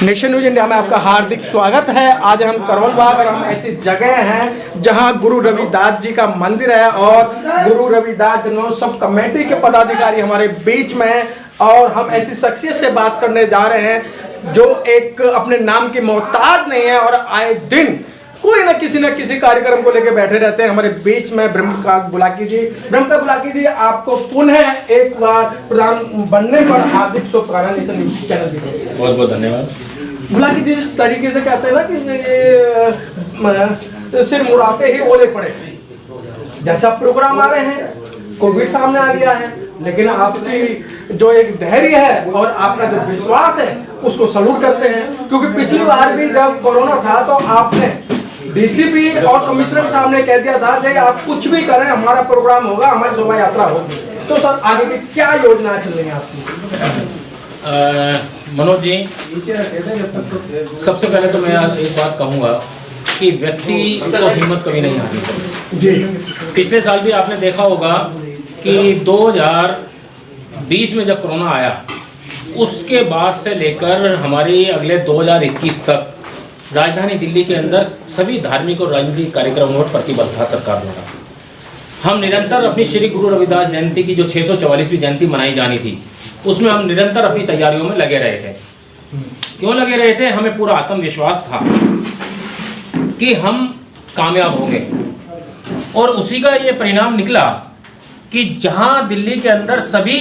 Nation news India में आपका हार्दिक स्वागत है। आज हम करवल बाग और हम ऐसी जगह हैं जहां गुरु रविदास जी का मंदिर है और गुरु रविदास जन्मोत्सव कमेटी के पदाधिकारी हमारे बीच में हैं और हम ऐसी शख्सियत से बात करने जा रहे हैं जो एक अपने नाम की मोहताज नहीं है और आए दिन कोई न किसी कार्यक्रम को लेकर बैठे रहते हैं। हमारे बीच में ब्रह्मप्रकाश बुलाकी जी, आपको पुनः एक बार प्रधान बनने पर हार्दिक शुभकामनाएं नेशन न्यूज चैनल की। बहुत बहुत धन्यवाद। बुलाकी जी, जिस तरीके से कहते हैं ना कि ये सिर मुड़ाते ही ओले पड़े, जैसा प्रोग्राम आ रहे हैं, कोविड सामने आ गया है, लेकिन आपकी जो एक धैर्य है और आपका जो विश्वास है उसको सलूट करते हैं। क्योंकि पिछली बार भी जब कोरोना था तो आपने डीसीपी और कमिश्नर के सामने कह दिया था कि आप कुछ भी करें, हमारा प्रोग्राम होगा, हमारी शोभा यात्रा होगी। तो सर, आगे की क्या योजनाएं चल रही हैं आपकी? मनोज जी, सबसे पहले तो मैं एक बात कहूँगा कि व्यक्ति को हिम्मत कभी नहीं आनी चाहिए। पिछले साल भी आपने देखा होगा कि 2020 में जब कोरोना आया, उसके बाद से लेकर हमारे अगले 2021 तक राजधानी दिल्ली के अंदर सभी धार्मिक और राजनीतिक कार्यक्रमों पर प्रतिबद्ध था सरकार द्वारा। हम निरंतर अपनी श्री गुरु रविदास जयंती की जो 644वीं जयंती मनाई जानी थी, उसमें हम निरंतर अपनी तैयारियों में लगे रहे थे। क्यों लगे रहे थे? हमें पूरा आत्मविश्वास था कि हम कामयाब होंगे और उसी का ये परिणाम निकला कि जहां दिल्ली के अंदर सभी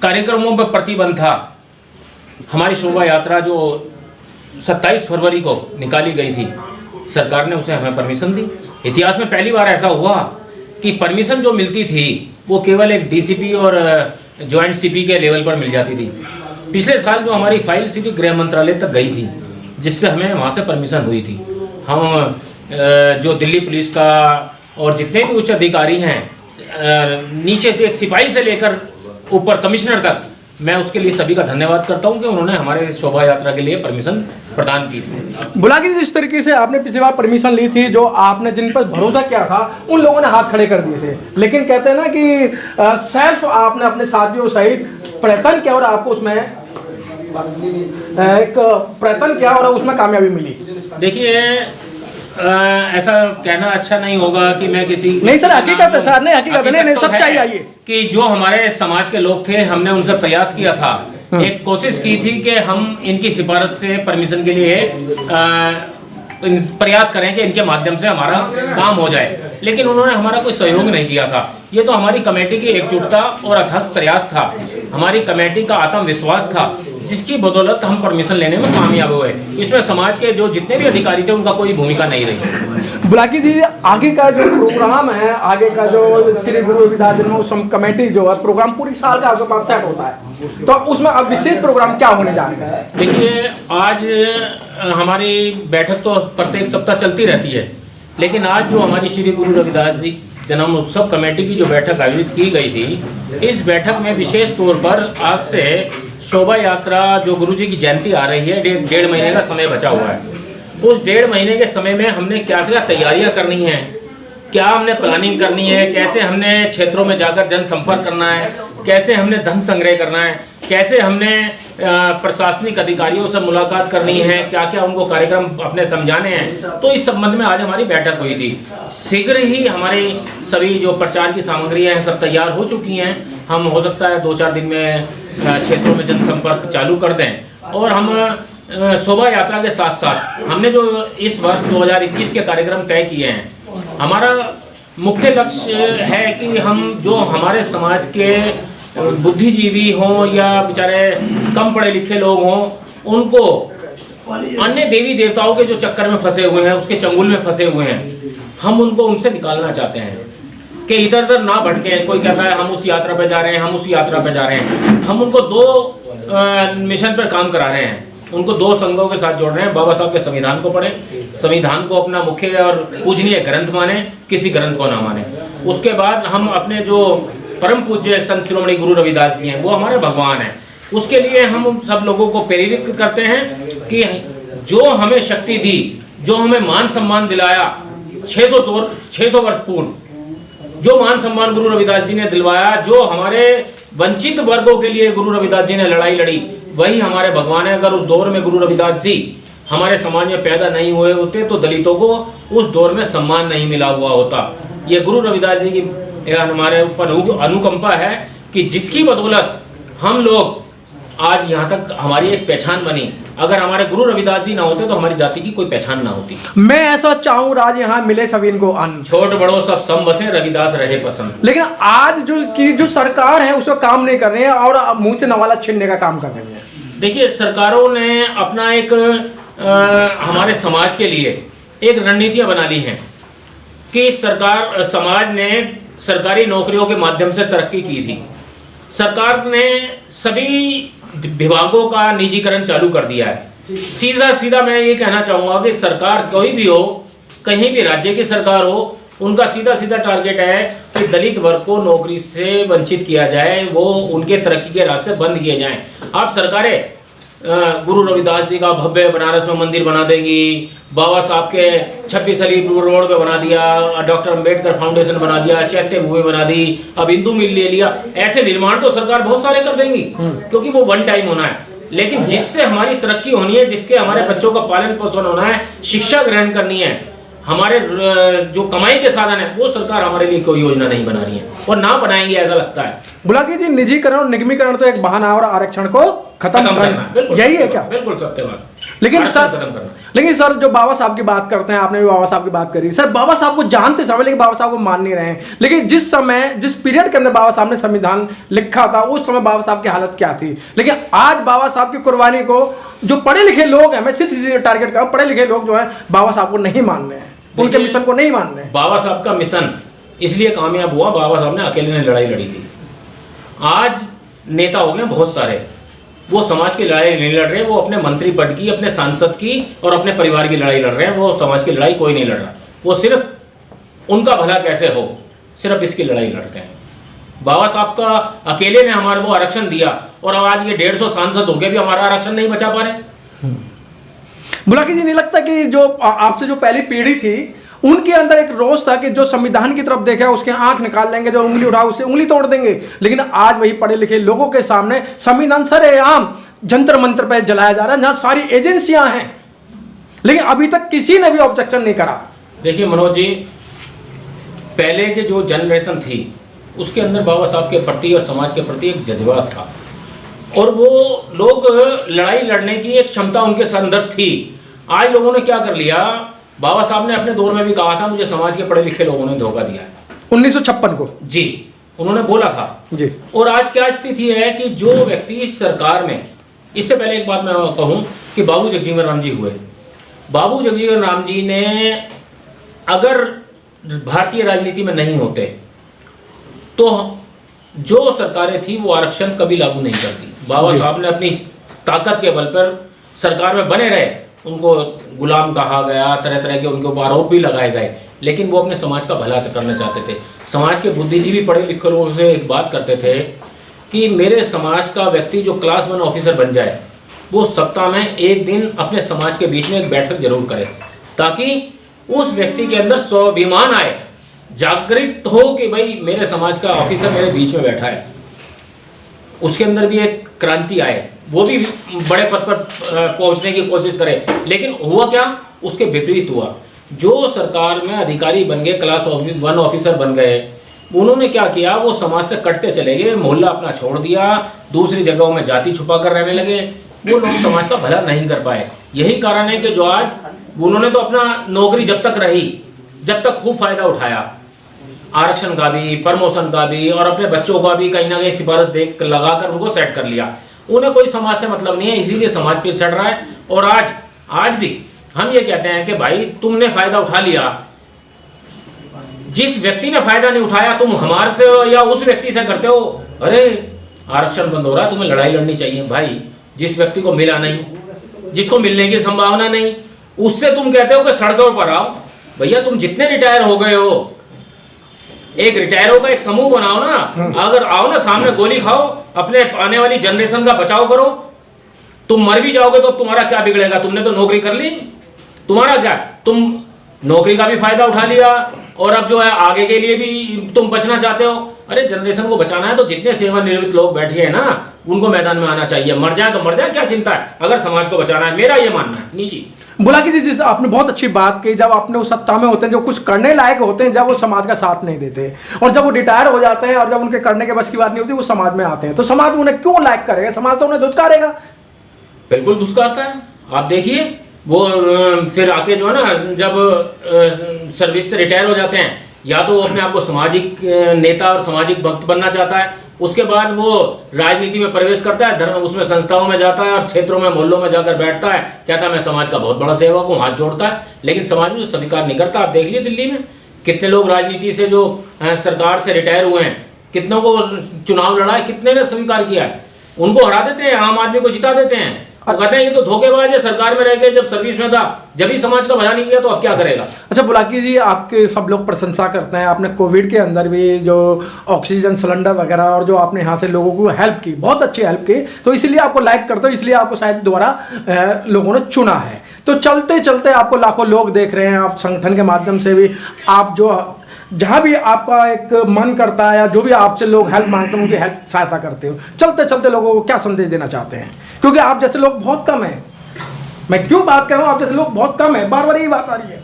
कार्यक्रमों पर प्रतिबंध था, हमारी शोभा यात्रा जो 27 फरवरी को निकाली गई थी, सरकार ने उसे हमें परमिशन दी। इतिहास में पहली बार ऐसा हुआ कि परमिशन जो मिलती थी वो केवल एक डीसीपी और जॉइंट सीपी के लेवल पर मिल जाती थी। पिछले साल जो हमारी फाइल सीधी गृह मंत्रालय तक गई थी, जिससे हमें वहाँ से परमिशन हुई थी। हम जो दिल्ली पुलिस का और जितने भी उच्च अधिकारी हैं, नीचे से एक सिपाही से लेकर ऊपर कमिश्नर तक, मैं उसके लिए सभी का धन्यवाद करता हूं कि उन्होंने हमारे शोभा यात्रा के लिए परमिशन प्रदान की थी। बुलाकी जी, जिस तरीके से आपने पिछली बार परमिशन ली थी, जो आपने जिन पर भरोसा किया था उन लोगों ने हाथ खड़े कर दिए थे, लेकिन कहते हैं ना कि सेल्फ आपने अपने साथियों सहित प्रयत्न किया और आपको उसमें एक प्रयत्न किया और उसमें कामयाबी मिली। देखिए, ऐसा कहना अच्छा नहीं होगा कि मैं किसी नहीं सर, हकीकत है सर, नहीं हकीकत नहीं, सब चाहिए आइए कि जो हमारे समाज के लोग थे, हमने उनसे प्रयास किया था, एक कोशिश की थी कि हम इनकी सिफारिश से परमिशन के लिए प्रयास करें कि इनके माध्यम से हमारा काम हो जाए, लेकिन उन्होंने हमारा कोई सहयोग नहीं किया था। ये तो हमारी कमेटी की एकजुटता और अथक प्रयास था, हमारी कमेटी का आत्मविश्वास था, जिसकी बदौलत हम परमिशन लेने में कामयाब हुए। इसमें समाज के जो जितने भी अधिकारी थे उनका कोई भूमिका नहीं रही। बुलाकी जी, आगे का जो प्रोग्राम है, आगे का जो श्री गुरु रविदास जन्मोत्सव कमेटी जो है प्रोग्राम पूरी साल का आपके पास सेट होता है, तो उसमें अब विशेष प्रोग्राम क्या होने जा रहा है? देखिए, आज हमारी बैठक तो प्रत्येक सप्ताह चलती रहती है, लेकिन आज जो हमारी श्री गुरु रविदास जी जन्मोत्सव कमेटी की जो बैठक आयोजित की गई थी, इस बैठक में विशेष तौर पर आज से शोभा यात्रा जो गुरु जी की जयंती आ रही है, 1.5 महीने का समय बचा हुआ है। उस 1.5 महीने के समय में हमने क्या क्या तैयारियां करनी है, क्या हमने प्लानिंग करनी है, कैसे हमने क्षेत्रों में जाकर जनसंपर्क करना है, कैसे हमने धन संग्रह करना है, कैसे हमने प्रशासनिक अधिकारियों से मुलाकात करनी है, क्या क्या उनको कार्यक्रम अपने समझाने हैं। तो इस संबंध में आज हमारी बैठक हुई थी। शीघ्र ही हमारी सभी जो प्रचार की सामग्रियां हैं सब तैयार हो चुकी हैं। हम हो सकता है 2-4 दिन में क्षेत्रों में जनसंपर्क चालू कर दें और हम शोभा यात्रा के साथ साथ हमने जो इस वर्ष 2021 के कार्यक्रम तय किए हैं, हमारा मुख्य लक्ष्य है कि हम जो हमारे समाज के बुद्धिजीवी हों या बेचारे कम पढ़े लिखे लोग हों, उनको अन्य देवी देवताओं के जो चक्कर में फंसे हुए हैं, उसके चंगुल में फंसे हुए हैं, हम उनको उनसे निकालना चाहते हैं कि इधर उधर ना भटके। कोई कहता है हम उस यात्रा पे जा रहे हैं, हम उस यात्रा पे जा रहे हैं। हम उनको 2 मिशन पर काम करा रहे हैं, उनको 2 संघों के साथ जोड़ रहे हैं। बाबा साहब के संविधान को पढ़ें, संविधान को अपना मुख्य और पूजनीय ग्रंथ माने, किसी ग्रंथ को ना माने। उसके बाद हम अपने जो परम पूज्य संत शिरोमणि गुरु रविदास जी हैं, वो हमारे भगवान हैं, उसके लिए हम सब लोगों को प्रेरित करते हैं कि जो हमें शक्ति दी, जो हमें मान सम्मान दिलाया 600 वर्ष पूर्व, जो मान सम्मान गुरु रविदास जी ने दिलवाया, जो हमारे वंचित वर्गों के लिए गुरु रविदास जी ने लड़ाई लड़ी, वही हमारे भगवान है। अगर उस दौर में गुरु रविदास जी हमारे समाज में पैदा नहीं हुए होते तो दलितों को उस दौर में सम्मान नहीं मिला हुआ होता। ये गुरु रविदास जी की हमारे ऊपर अनुकंपा है कि जिसकी बदौलत हम लोग आज यहाँ तक हमारी एक पहचान बनी। अगर हमारे गुरु रविदास जी ना होते तो हमारी जाति की कोई पहचान ना होती। मैं ऐसा चाहूँ राज यहाँ मिले सभी इनको अन्न, छोट बड़ो सब सम बसे, रविदास रहे पसंद। लेकिन आज जो सरकार है उसको काम नहीं कर रही है और मुंह से नवाला छीनने का काम कर रही है। देखिए, सरकारों ने अपना एक हमारे समाज के लिए एक रणनीतियाँ बना ली हैं कि समाज ने सरकारी नौकरियों के माध्यम से तरक्की की थी। सरकार ने सभी विभागों का निजीकरण चालू कर दिया है। सीधा मैं ये कहना चाहूँगा कि सरकार कोई भी हो, कहीं भी राज्य की सरकार हो, उनका सीधा टारगेट है कि दलित वर्ग को नौकरी से वंचित किया जाए, वो उनके तरक्की के रास्ते बंद किए जाएं। आप सरकारें गुरु रविदास जी का भव्य बनारस में मंदिर बना देंगी, बाबा साहब के 26 अली रोड पे बना दिया, डॉक्टर अंबेडकर फाउंडेशन बना दिया, चैत्य भूमि बना दी, अब हिंदू मिल ले लिया। ऐसे निर्माण तो सरकार बहुत सारे कर देंगी क्योंकि वो वन टाइम होना है। लेकिन जिससे हमारी तरक्की होनी है, जिसके हमारे बच्चों का पालन पोषण होना है, शिक्षा ग्रहण करनी है, हमारे जो कमाई के साधन है, वो सरकार हमारे लिए कोई योजना नहीं बना रही है और ना बनाएंगे ऐसा लगता है। बुलाकी जी, निजीकरण और निगमीकरण तो एक बहाना और आरक्षण को खत्म करना, यही है क्या? बिल्कुल सत्य बात। लेकिन सर जो बाबा साहब की बात करते हैं, आपने भी बाबा साहब की बात करी। सर बाबा साहब को जानते समय लेकिन बाबा साहब को मान नहीं रहे हैं। लेकिन जिस पीरियड के अंदर बाबा साहब ने संविधान लिखा था उस समय बाबा साहब की हालत क्या थी। लेकिन आज बाबा साहब की कुर्बानी को जो पढ़े लिखे लोग हैं, मैं सिर्फ टारगेट कर, पढ़े लिखे लोग जो है बाबा साहब को नहीं मान रहे हैं, उनके मिशन को नहीं मान रहे हैं। बाबा साहब का मिशन इसलिए कामयाब हुआ, बाबा साहब ने अकेले ने लड़ाई लड़ी थी। आज नेता हो गए बहुत सारे, वो समाज की लड़ाई नहीं लड़ रहे, वो अपने मंत्री पद की, अपने सांसद की और अपने परिवार की लड़ाई लड़ रहे हैं। वो समाज की लड़ाई कोई नहीं लड़ रहा, वो सिर्फ उनका भला कैसे हो, सिर्फ इसकी लड़ाई लड़ते हैं। बाबा साहब का अकेले ने हमारे को आरक्षण दिया और आज ये 150 सांसद होकर भी हमारा आरक्षण नहीं बचा पा रहे। बुलाकी जी, नहीं लगता कि जो आपसे जो पहली पीढ़ी थी उनके अंदर एक रोष था कि जो संविधान की तरफ देखे उसके आंख निकाल लेंगे, जो उंगली उठाओ उससे उंगली तोड़ देंगे। लेकिन आज वही पढ़े लिखे लोगों के सामने संविधान सरेआम जंतर मंत्र पे जलाया जा रहा है, जहां सारी एजेंसियां हैं, लेकिन अभी तक किसी ने भी ऑब्जेक्शन नहीं करा। देखिए मनोज जी, पहले के जो जनरेशन थी उसके अंदर बाबा साहब के प्रति और समाज के प्रति एक जज्बात था और वो लोग लड़ाई लड़ने की एक क्षमता उनके अंदर थी। आज लोगों ने क्या कर लिया, बाबा साहब ने अपने दौर में भी कहा था, मुझे समाज के पढ़े लिखे लोगों ने धोखा दिया है। 1956 को जी उन्होंने बोला था जी। और आज क्या स्थिति है कि जो व्यक्ति सरकार में, इससे पहले एक बात मैं कहूँ कि बाबू जगजीवन राम जी हुए। बाबू जगजीवन राम जी ने अगर भारतीय राजनीति में नहीं होते तो जो सरकारें थी वो आरक्षण कभी लागू नहीं करती। बाबा साहब ने अपनी ताकत के बल पर सरकार में बने रहे, उनको गुलाम कहा गया, तरह तरह के उनके ऊपर आरोप भी लगाए गए, लेकिन वो अपने समाज का भला करना चाहते थे। समाज के बुद्धिजीवी पढ़े लिखे लोगों से एक बात करते थे कि मेरे समाज का व्यक्ति जो क्लास 1 ऑफिसर बन जाए वो सप्ताह में एक दिन अपने समाज के बीच में एक बैठक जरूर करे, ताकि उस व्यक्ति के अंदर स्वाभिमान आए, जागृत हो कि भाई मेरे समाज का ऑफिसर मेरे बीच में बैठा है, उसके अंदर भी एक क्रांति आए, वो भी बड़े पद पर पहुंचने की कोशिश करे। लेकिन हुआ क्या, उसके विपरीत हुआ। जो सरकार में अधिकारी बन गए, क्लास 1 ऑफिसर बन गए, उन्होंने क्या किया, वो समाज से कटते चले गए, मोहल्ला अपना छोड़ दिया, दूसरी जगहों में जाति छुपा कर रहने लगे। वो लोग समाज का भला नहीं कर पाए। यही कारण है कि जो आज उन्होंने तो अपना नौकरी जब तक रही, जब तक खूब फायदा उठाया, आरक्षण का भी, प्रमोशन का भी, और अपने बच्चों का भी कहीं ना कहीं सिफारिश देख लगाकर उनको सेट कर लिया। उन्हें कोई समाज से मतलब नहीं है, इसीलिए समाज पे चढ़ रहा है। और आज भी हम ये कहते हैं कि भाई तुमने फायदा उठा लिया, जिस व्यक्ति ने फायदा नहीं उठाया तुम हमारे से या उस व्यक्ति से करते हो, अरे आरक्षण बंद हो रहा है, तुम्हें लड़ाई लड़नी चाहिए। भाई जिस व्यक्ति को मिला नहीं, जिसको मिलने की संभावना नहीं, उससे तुम कहते हो कि सड़कों पर आओ। भैया तुम जितने रिटायर हो गए हो, एक रिटायरों का एक समूह बनाओ ना, अगर आओ ना सामने गोली खाओ, अपने आने वाली जनरेशन का बचाव करो। तुम मर भी जाओगे तो तुम्हारा क्या बिगड़ेगा, तुमने तो नौकरी कर ली, तुम्हारा क्या, तुम नौकरी का भी फायदा उठा लिया, और अब जो है आगे के लिए भी तुम बचना चाहते हो। अरे जनरेशन को बचाना है तो जितने सेवानिवृत्त लोग बैठे हैं ना, उनको मैदान में आना चाहिए। मर जाए तो मर जाए, क्या चिंता है, अगर समाज को बचाना है, मेरा ये मानना है। निजी बुलाकी जी, जिस आपने बहुत अच्छी बात की, जब आपने उस सत्ता में होते हैं, जो कुछ करने लायक होते हैं, जब वो समाज का साथ नहीं देते, और जब वो रिटायर हो जाते हैं और जब उनके करने के बस की बात नहीं होती, वो समाज में आते हैं, तो समाज उन्हें क्यों लायक करेगा? समाज तो उन्हें धुतकारेगा। बिल्कुल धुतकारता है। आप देखिए वो फिर आके जो है ना, जब सर्विस से रिटायर हो जाते हैं, या तो वो अपने आप को सामाजिक नेता और सामाजिक भक्त बनना चाहता है, उसके बाद वो राजनीति में प्रवेश करता है, धर्म उसमें संस्थाओं में जाता है और क्षेत्रों में मोहल्लों में जाकर बैठता है, कहता है मैं समाज का बहुत बड़ा सेवक हूँ, हाथ जोड़ता है, लेकिन समाज में स्वीकार नहीं करता। आप देख लिए दिल्ली में कितने लोग राजनीति से जो सरकार से रिटायर हुए हैं, कितनों को चुनाव लड़ा है, कितने ने स्वीकार किया है, उनको हरा देते हैं, आम आदमी को जिता देते हैं। तो कहते हैं ये तो धोखेबाज है, सरकार में रह के जब सर्विस में था, जब ही समाज का भला नहीं किया तो अब क्या करेगा। अच्छा बुलाकी जी, आपके सब लोग प्रशंसा करते हैं, आपने कोविड के अंदर भी जो ऑक्सीजन सिलेंडर वगैरह और जो आपने यहाँ से लोगों को हेल्प की, बहुत अच्छी हेल्प की, तो इसलिए आपको लाइक करते हो, इसलिए आपको शायद दोबारा लोगों ने चुना है। तो चलते चलते आपको लाखों लोग देख रहे हैं, आप संगठन के माध्यम से भी, आप जो जहाँ भी आपका एक मन करता है या जो भी आपसे लोग हेल्प मांगते हैं, उनकी हेल्प सहायता करते हो। चलते चलते लोगों को क्या संदेश देना चाहते हैं? क्योंकि आप जैसे लोग बहुत कम हैं, मैं क्यों बात कर रहा हूँ, आप जैसे लोग बहुत कम है, बार बार यही बात आ रही है।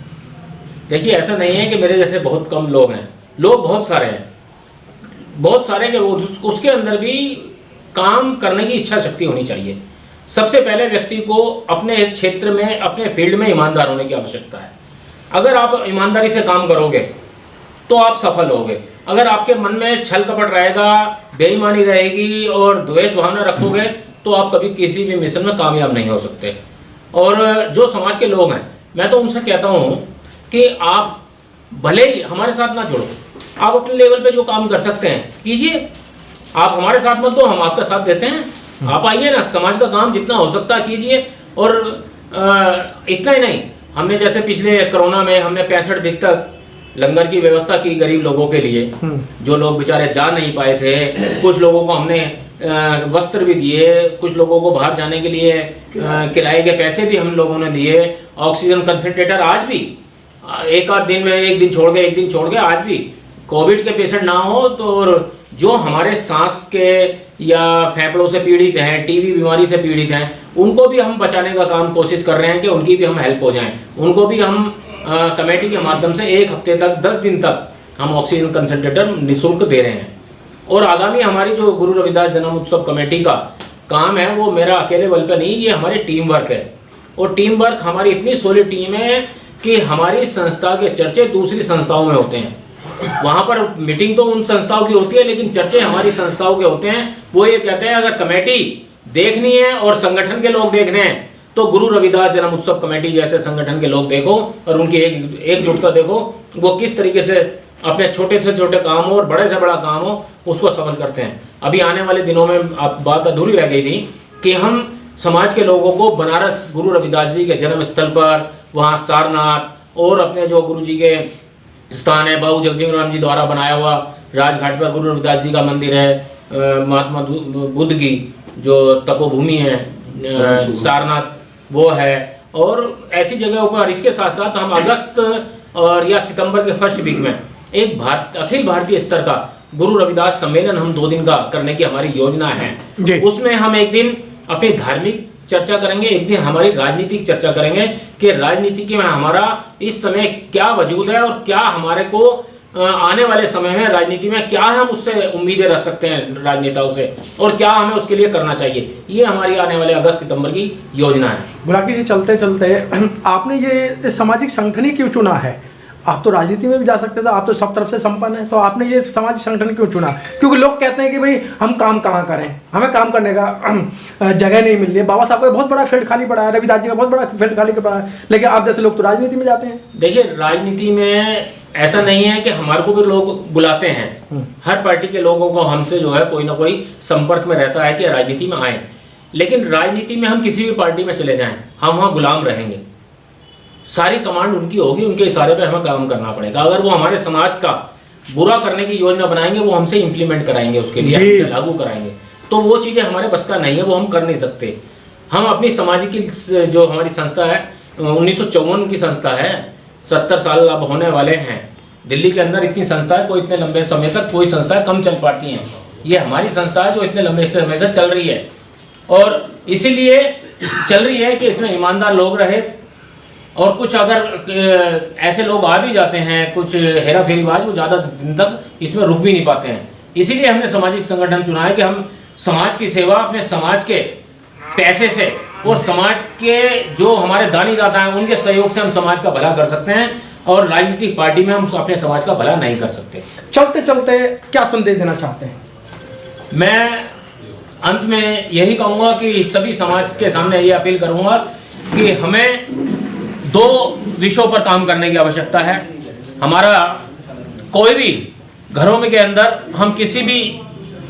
देखिए ऐसा नहीं है कि मेरे जैसे बहुत कम लोग हैं, लोग बहुत सारे हैं, बहुत सारे के उसके अंदर भी काम करने की इच्छा शक्ति होनी चाहिए। सबसे पहले व्यक्ति को अपने क्षेत्र में, अपने फील्ड में ईमानदार होने की आवश्यकता है। अगर आप ईमानदारी से काम करोगे तो आप सफल होगे। अगर आपके मन में छल कपट रहेगा, बेईमानी रहेगी और द्वेष भावना रखोगे, तो आप कभी किसी भी मिशन में कामयाब नहीं हो सकते। और जो समाज के लोग हैं, मैं तो उनसे कहता हूँ कि आप भले ही हमारे साथ ना जुड़ो, आप अपने लेवल पे जो काम कर सकते हैं कीजिए। आप हमारे साथ मत दो, हम आपका साथ देते हैं, आप आइए ना, समाज का काम जितना हो सकता है कीजिए। और इतना ही नहीं, हमने जैसे पिछले कोरोना में हमने 65 दिन तक लंगर की व्यवस्था की गरीब लोगों के लिए, जो लोग बेचारे जा नहीं पाए थे। कुछ लोगों को हमने वस्त्र भी दिए, कुछ लोगों को बाहर जाने के लिए किराए के पैसे भी हम लोगों ने दिए। ऑक्सीजन कंसंट्रेटर आज भी एक आध दिन में, एक दिन छोड़ के आज भी कोविड के पेशेंट ना हो, तो जो हमारे सांस के या फेफड़ों से पीड़ित हैं, टीबी बीमारी से पीड़ित हैं, उनको भी हम बचाने का काम कोशिश कर रहे हैं कि उनकी भी हम हेल्प हो जाएं। उनको भी हम कमेटी के माध्यम से 1 हफ्ते तक, 10 दिन तक हम ऑक्सीजन कंसंट्रेटर निःशुल्क दे रहे हैं। और आगामी हमारी जो गुरु रविदास जन्म उत्सव कमेटी का काम है, वो मेरा अकेले बल पे नहीं, ये हमारी टीम वर्क है। और टीम वर्क हमारी इतनी सॉलिड टीम है कि हमारी संस्था के चर्चे दूसरी संस्थाओं में होते हैं। वहाँ पर मीटिंग तो उन संस्थाओं की होती है, लेकिन चर्चे हमारी संस्थाओं के होते हैं। वो ये कहते हैं अगर कमेटी देखनी है और संगठन के लोग देखने हैं, तो गुरु रविदास जन्म उत्सव कमेटी जैसे संगठन के लोग देखो और उनकी एकजुटता देखो, वो किस तरीके से अपने छोटे से छोटे काम हो और बड़े से बड़ा काम हो उसको सफल करते हैं। अभी आने वाले दिनों में आप बात अधूरी रह गई थी कि हम समाज के लोगों को बनारस गुरु रविदास जी के जन्म स्थल पर, वहाँ सारनाथ और अपने जो गुरु जी के स्थान है, बाबू जगजीवन राम जी द्वारा बनाया हुआ राजघाट पर गुरु रविदास जी का मंदिर है, महात्मा बुद्ध की जो तपोभूमि है सारनाथ, वो है। और ऐसी जगहों पर इसके साथ साथ हम अगस्त और या सितंबर के फर्स्ट वीक में एक अखिल भारतीय स्तर का गुरु रविदास सम्मेलन हम 2 दिन का करने की हमारी योजना है। उसमें हम एक दिन अपनी धार्मिक चर्चा करेंगे, एक दिन हमारी राजनीतिक चर्चा करेंगे कि राजनीति में हमारा इस समय क्या वजूद है और क्या हमारे को आने वाले समय में राजनीति में क्या हम उससे उम्मीदें रख सकते हैं राजनेताओं से, और क्या हमें उसके लिए करना चाहिए। ये हमारी आने वाले अगस्त सितंबर की योजना है। बुलाकी जी, चलते चलते आपने ये सामाजिक संगठन ही क्यों चुना है? आप तो राजनीति में भी जा सकते थे, आप तो सब तरफ से संपन्न है, तो आपने ये सामाजिक संगठन क्यों चुना? क्योंकि लोग कहते हैं कि भाई हम काम कहाँ करें, हमें काम करने का जगह नहीं मिल रही है। बाबा साहब का बहुत बड़ा फील्ड खाली पड़ा है, रविदास जी का बहुत बड़ा फील्ड खाली पड़ा है, लेकिन आप जैसे लोग तो राजनीति में जाते हैं। देखिए राजनीति में ऐसा नहीं है कि हमारे को भी लोग बुलाते हैं, हर पार्टी के लोगों को हमसे जो है कोई ना कोई संपर्क में रहता है कि राजनीति में आए, लेकिन राजनीति में हम किसी भी पार्टी में चले जाएं, हम वहाँ गुलाम रहेंगे। सारी कमांड उनकी होगी, उनके इशारे पे हमें काम करना पड़ेगा। अगर वो हमारे समाज का बुरा करने की योजना बनाएंगे, वो हमसे इम्प्लीमेंट कराएंगे, उसके लिए हमसे लागू कराएंगे, तो वो चीज़ें हमारे बस का नहीं है, वो हम कर नहीं सकते। हम अपनी सामाजिक जो हमारी संस्था है 1954 की संस्था है, 70 साल अब होने वाले हैं, दिल्ली के अंदर इतनी संस्थाएं कोई इतने लंबे समय तक कोई संस्थाएं कम चल पाती हैं। ये हमारी संस्था है जो इतने लंबे समय से चल रही है और इसीलिए चल रही है कि इसमें ईमानदार लोग रहे और कुछ अगर ऐसे लोग आ भी जाते हैं, कुछ हेरा फेरीबाज, वो ज़्यादा दिन तक इसमें रुक भी नहीं पाते हैं। इसीलिए हमने सामाजिक संगठन चुना है कि हम समाज की सेवा अपने समाज के पैसे से और समाज के जो हमारे दानी दाता हैं उनके सहयोग से हम समाज का भला कर सकते हैं और राजनीतिक पार्टी में हम अपने समाज का भला नहीं कर सकते। चलते चलते क्या संदेश देना चाहते हैं? मैं अंत में यही कहूँगा कि सभी समाज के सामने ये अपील करूँगा कि हमें 2 विषयों पर काम करने की आवश्यकता है। हमारा कोई भी घरों में के अंदर हम किसी भी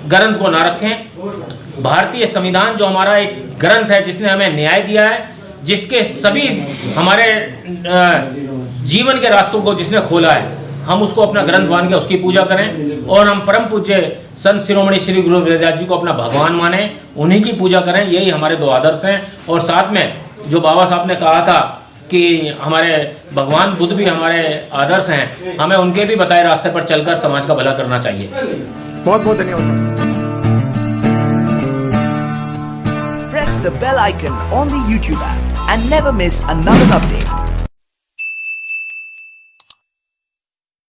ग्रंथ को ना रखें। भारतीय संविधान जो हमारा एक ग्रंथ है जिसने हमें न्याय दिया है, जिसके सभी हमारे जीवन के रास्तों को जिसने खोला है, हम उसको अपना ग्रंथ मान के उसकी पूजा करें और हम परम पूज्य संत शिरोमणि श्री गुरु रविदास जी को अपना भगवान माने, उन्हीं की पूजा करें। यही हमारे 2 आदर्श हैं। और साथ में जो बाबा साहब ने कहा था कि हमारे भगवान बुद्ध भी हमारे आदर्श हैं, हमें उनके भी बताए रास्ते पर चलकर समाज का भला करना चाहिए। बहुत बहुत धन्यवाद। Press the bell icon on the YouTube app and never miss another update.